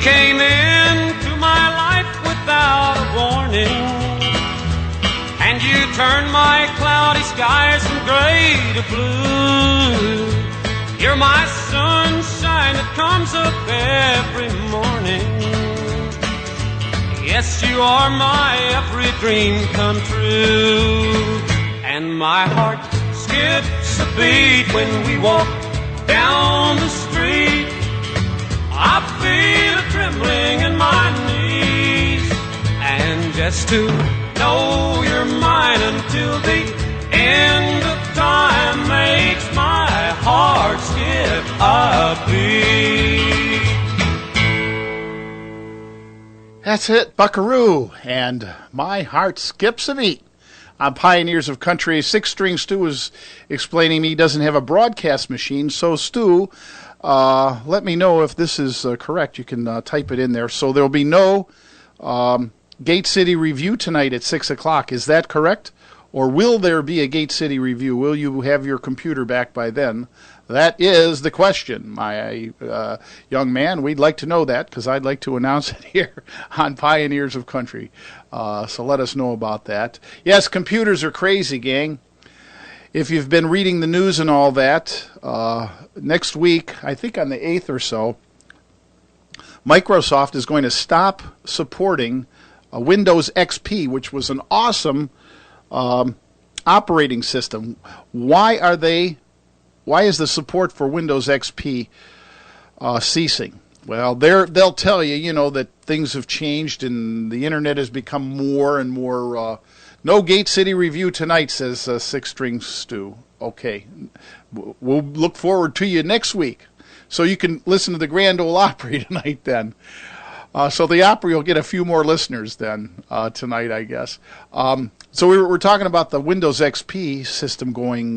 came into my life without a warning, and you turned my cloudy skies from gray to blue. You're my sunshine that comes up every morning. Yes, you are my every dream come true. And my heart skips a beat when we walk down the street. I feel a trembling in my knees. And just to know you're mine until the end of time makes my heart skip a beat. That's it, Buckaroo, and My Heart Skips a Beat. On Pioneers of Country, 6-String Stu is explaining he doesn't have a broadcast machine. So, Stu, let me know if this is correct. You can type it in there. So there'll be no Gate City Review tonight at 6 o'clock. Is that correct? Or will there be a Gate City Review? Will you have your computer back by then? That is the question, my young man. We'd like to know that because I'd like to announce it here on Pioneers of Country. So let us know about that. Yes, computers are crazy, gang. If you've been reading the news and all that, next week, I think on the 8th or so, Microsoft is going to stop supporting Windows XP, which was an awesome operating system. Why is the support for Windows XP ceasing? Well, they'll tell you, that things have changed and the internet has become more and more. No Gate City Review tonight, says 6-String Stu. Okay, we'll look forward to you next week, so you can listen to the Grand Ole Opry tonight. Then, so the Opry will get a few more listeners then tonight, I guess. So we're talking about the Windows XP system going.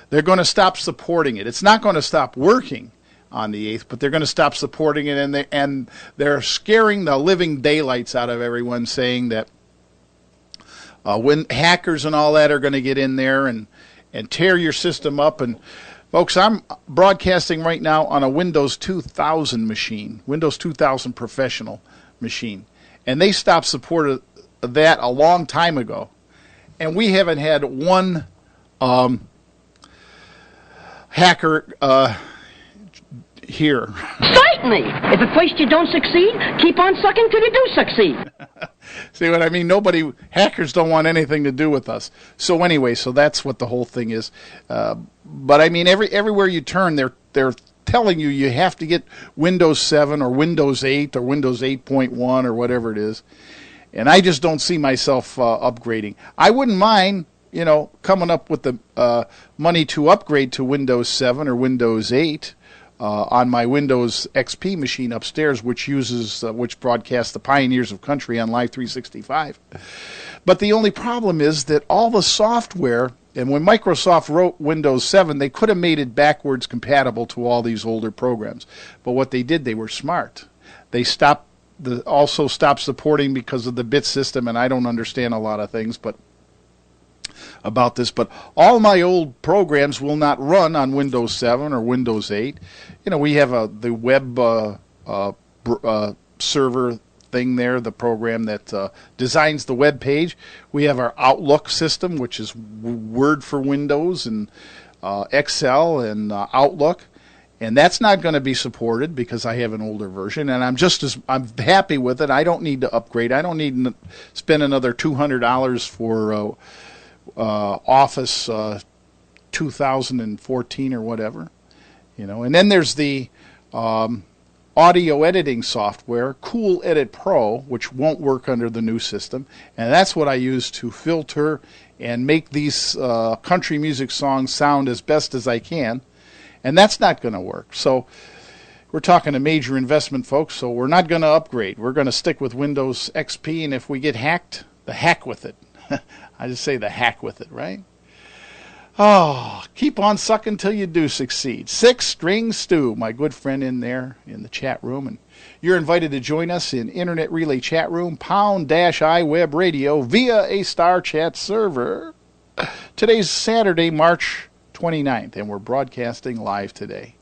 They're going to stop supporting it. It's not going to stop working on the 8th, but they're going to stop supporting it, and they're scaring the living daylights out of everyone, saying that when hackers and all that are going to get in there and tear your system up. And folks, I'm broadcasting right now on a Windows 2000 machine, Windows 2000 Professional machine, and they stopped support of that a long time ago, and we haven't had one hacker here. Certainly. If at first you don't succeed, keep on sucking till you do succeed. See what I mean? Hackers don't want anything to do with us. So anyway, so that's what the whole thing is. But I mean, everywhere you turn, they're telling you have to get Windows 7 or Windows 8 or Windows 8.1 or whatever it is. And I just don't see myself upgrading. I wouldn't mind, coming up with the money to upgrade to Windows 7 or Windows 8 on my Windows XP machine upstairs, which broadcasts the Pioneers of Country on Live 365. But the only problem is that all the software, and when Microsoft wrote Windows 7, they could have made it backwards compatible to all these older programs. But what they did, they were smart. They also stopped supporting because of the bit system, and I don't understand a lot of things about this, but all my old programs will not run on Windows 7 or Windows 8. We have the web server thing there, the program that designs the web page. We have our Outlook system, which is Word for Windows and Excel and Outlook. And that's not going to be supported because I have an older version, and I'm happy with it. I don't need to upgrade. I don't need to spend another $200 for Office 2014 or whatever, And then there's the audio editing software, Cool Edit Pro, which won't work under the new system, and that's what I use to filter and make these country music songs sound as best as I can. And that's not going to work. So we're talking a major investment, folks, so we're not going to upgrade. We're going to stick with Windows XP, and if we get hacked, the heck with it. I just say the heck with it, right? Oh, keep on sucking till you do succeed. 6-String Stu, my good friend in there in the chat room. And you're invited to join us in Internet Relay Chat Room, #I Web Radio, via a Star Chat server. Today's Saturday, March 29th, and we're broadcasting live today.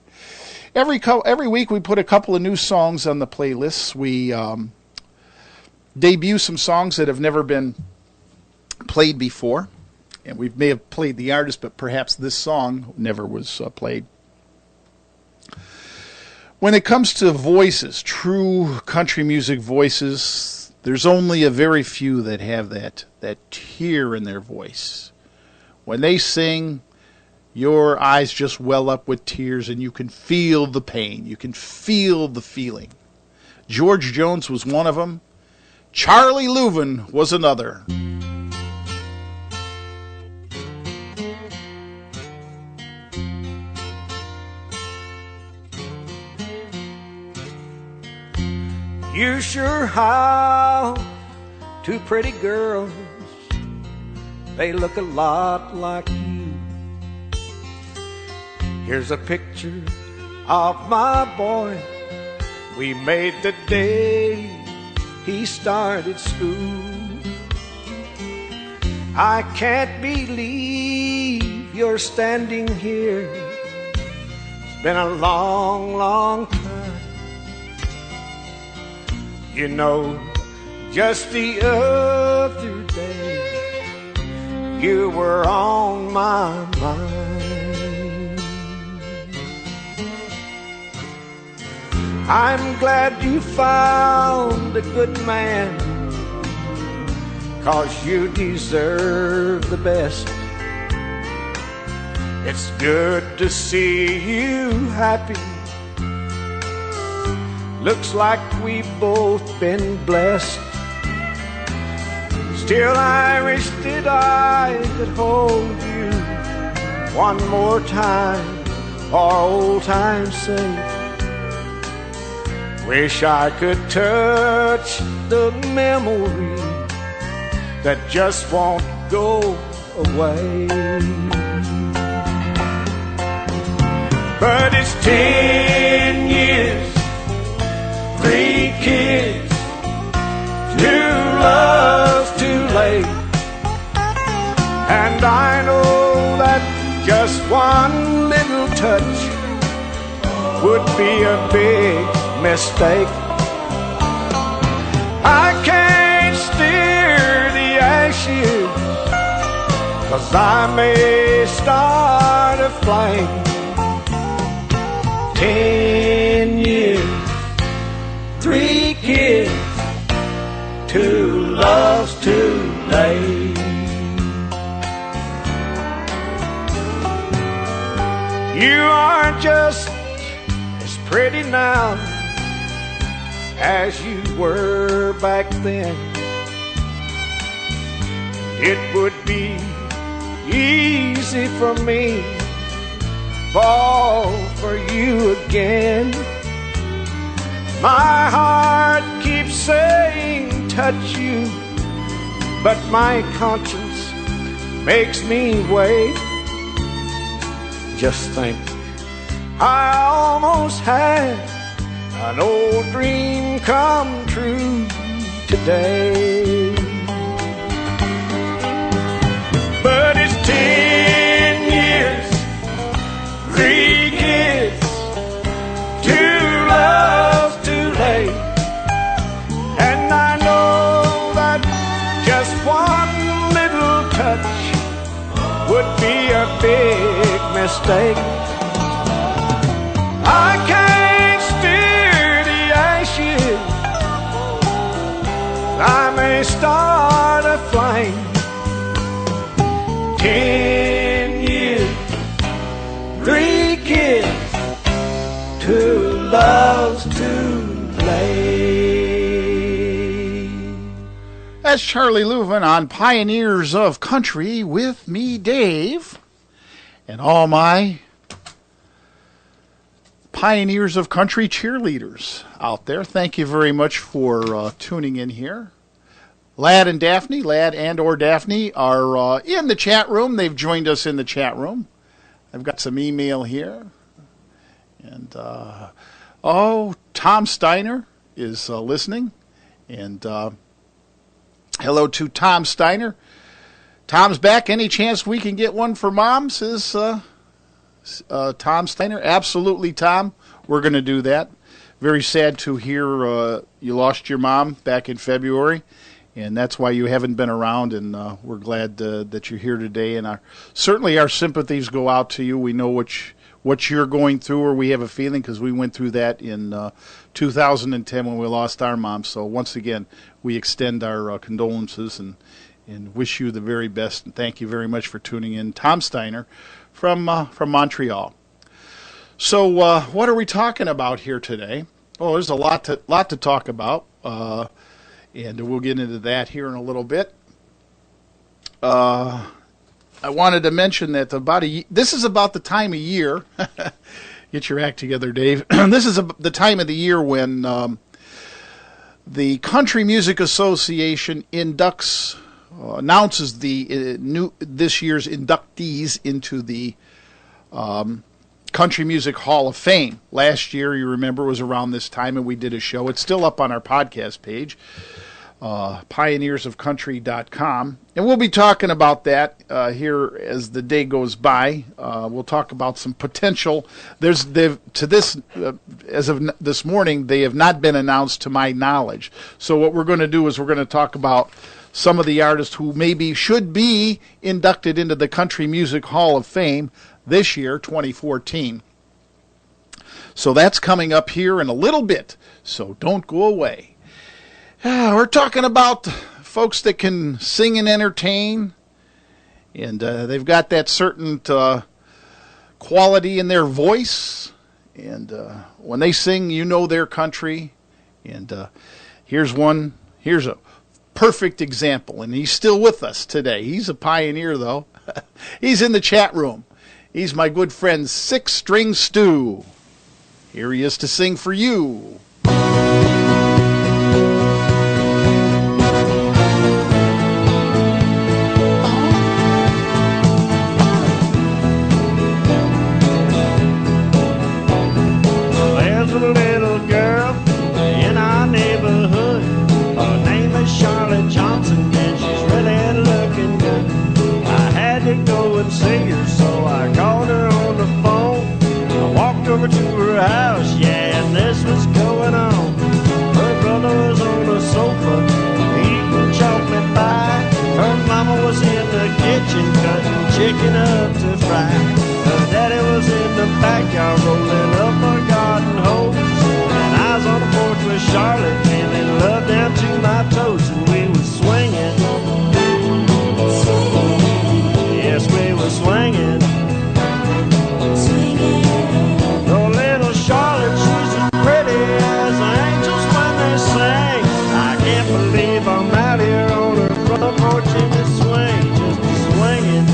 Every week we put a couple of new songs on the playlists. We debut some songs that have never been played before. And we may have played the artist, but perhaps this song never was played. When it comes to voices, true country music voices, there's only a very few that have that tear in their voice. When they sing, your eyes just well up with tears and you can feel the pain. You can feel the feeling. George Jones was one of them. Charlie Louvin was another. You sure have two pretty girls. They look a lot like you. Here's a picture of my boy we made the day he started school. I can't believe you're standing here. It's been a long, long time. You know, just the other day, you were on my mind. I'm glad you found a good man, 'cause you deserve the best. It's good to see you happy. Looks like we've both been blessed. Still, I wish that I could hold you one more time for old time's sake. Wish I could touch the memory that just won't go away. But it's 10 years, 3 kids, 2 loves too late. And I know that just one little touch would be a big mistake. I can't steer the ashes, 'cause I may start a flame. 10 years, 3 kids, 2 loves too late. You are just as pretty now as you were back then. It would be easy for me to fall for you again. My heart keeps saying touch you, but my conscience makes me wait. Just think, I almost had an old dream come true today. But it's 10 years, 3 kids, 2 loves too late. And I know that just one little touch would be a big mistake. I can't steer the ashes, I may start a flame. 10 years, 3 kids, 2 loves too late. That's Charlie Louvin on Pioneers of Country with me, Dave, and all my Pioneers of Country cheerleaders out there. Thank you very much for tuning in here. Lad and or Daphne are in the chat room. They've joined us in the chat room. I've got some email here. And, Tom Steiner is listening. And hello to Tom Steiner. Tom's back. Any chance we can get one for Mom, says Tom Steiner? Absolutely, Tom. We're going to do that. Very sad to hear you lost your mom back in February, and that's why you haven't been around, and we're glad that you're here today. And certainly our sympathies go out to you. We know what you're going through, or we have a feeling, because we went through that in 2010 when we lost our mom. So once again, we extend our condolences and wish you the very best. And thank you very much for tuning in. Tom Steiner from Montreal. So what are we talking about here today? Oh, there's a lot to talk about, and we'll get into that here in a little bit. I wanted to mention that this is about the time of year. Get your act together, Dave. This is the time of the year when the Country Music Association announces this year's inductees into the Country Music Hall of Fame. Last year, you remember, was around this time, and we did a show. It's still up on our podcast page, pioneersofcountry.com. And we'll be talking about that here as the day goes by. We'll talk about some potential. As of this morning, they have not been announced to my knowledge. So what we're going to do is we're going to talk about some of the artists who maybe should be inducted into the Country Music Hall of Fame this year, 2014. So that's coming up here in a little bit, so don't go away. We're talking about folks that can sing and entertain, and they've got that certain quality in their voice, and when they sing, you know their country. And here's a perfect example, and he's still with us today. He's a pioneer, though. He's in the chat room. He's my good friend, Six String Stu. Here he is to sing for you. There's a little girl in our neighborhood. Her name is Charlotte Johnson, and she's really looking good. I had to go and see her, so I called her on the phone. I walked over to her house, yeah, and this was going on. Her brother was on the sofa, eating chocolate pie. Her mama was in the kitchen, cutting chicken up to fry. Her daddy was in the backyard, rolling up a garden hose. And I was on the porch with Charlotte, feeling love down to my toes. And we were swinging. Yes, we were swinging. The little Charlotte, she's as pretty as angels when they sing. I can't believe I'm out here on her front porch in the swing, just swinging.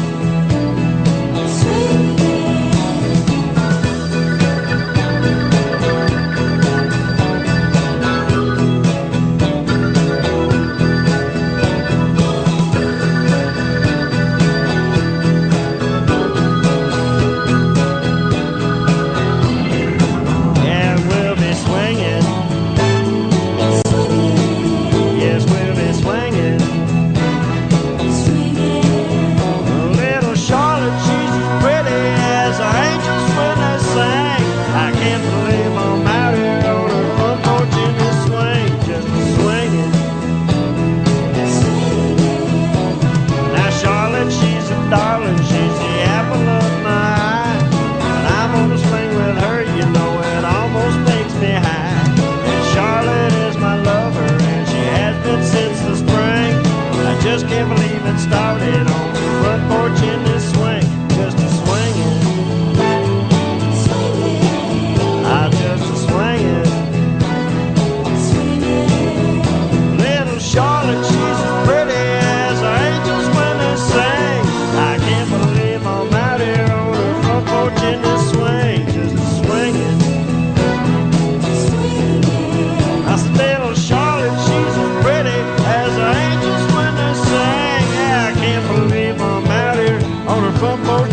One more